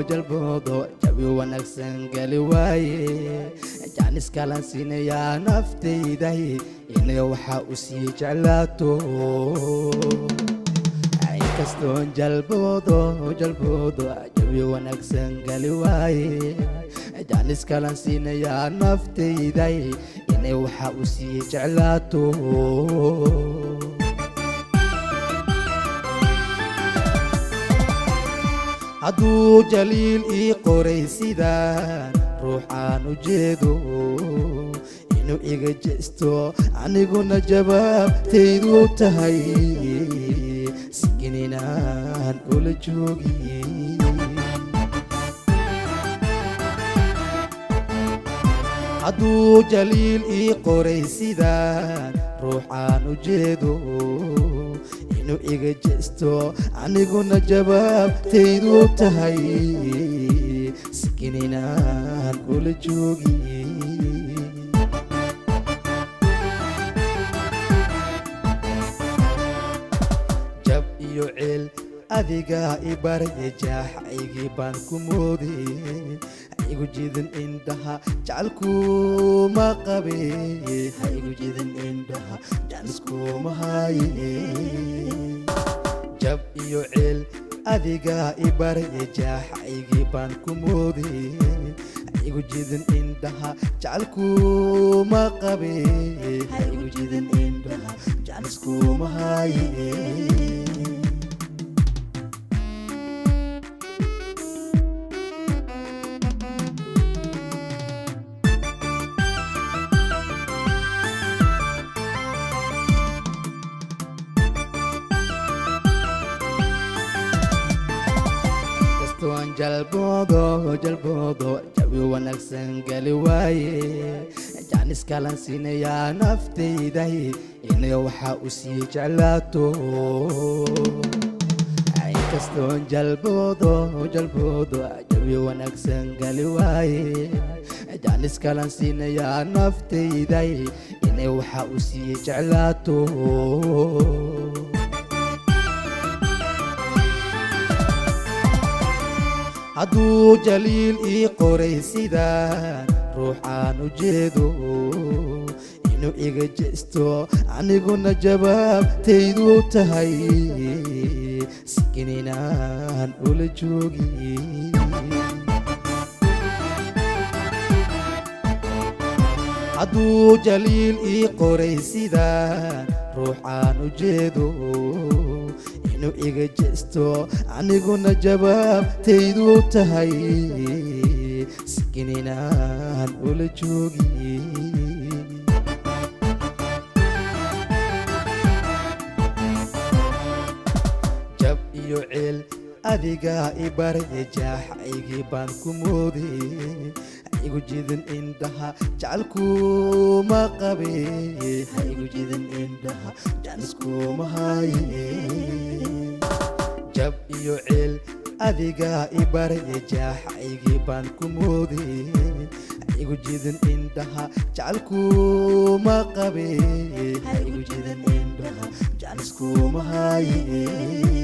jalboodo jawi wanaagsan gali waaye jaanis kala siinaya naftayday inay waxa u sii jeclaato kastoon jalboodo jawi wanaagsan gali waaye jaanis kala siinaya naftayday inay waxa u sii jeclaato hadduu jaliil ii qoray sidaan ruux aan u jeedo inuu iga jeesto aniguna jawaabtaydu tahay sigininaan ula joogi hadduu jaliil ii qoray sidaan ruux aan u jeedo inuu iga jeesto aniguna jawaabtaydu tahay sigininaan ula joogi jab iyo ceel adigaa i baray jaaxaygii baan ku mooday igu jidan indhaha jacalkuma qabe ha igu jidan indhaha jacalskuma haye jab iyo ceel adigaa i baray jaaxaygii baan ku mooday igu jidan indhaha jacalkuma qabe ha igu jidan indhaha jacalskuma haye jalboodo jawi wanaagsan gali waaye jaanis kala siinaya naftayday inay waxa u sii jeclaato kastoon jalboodo jawi wanaagsan gali waaye jaanis kala siinaya naftayday inay waxa u sii jeclaato hadduu jaliil ii qoray sidaan ruux aan u jeedo inuu iga jeesto aniguna jawaabtaydu tahay sigininaan ula joogi hadduu jaliil ii qoray sidaan ruux aan u jeedo inuu iga jeesto aniguna jawaabtaydu tahay sigininaan ula joogi jab iyo ceel adigaa i baray jaaxaygii baan ku mooday igu jidan indhaha jacalkuma qabe ha igu jidan indhaha jacalskuma haye jab iyo ceel adigaa i baray jaaxaygii baan ku mooday igu jidan indhaha jacalkuma qabe ha igu jidan indhaha jacalskuma haye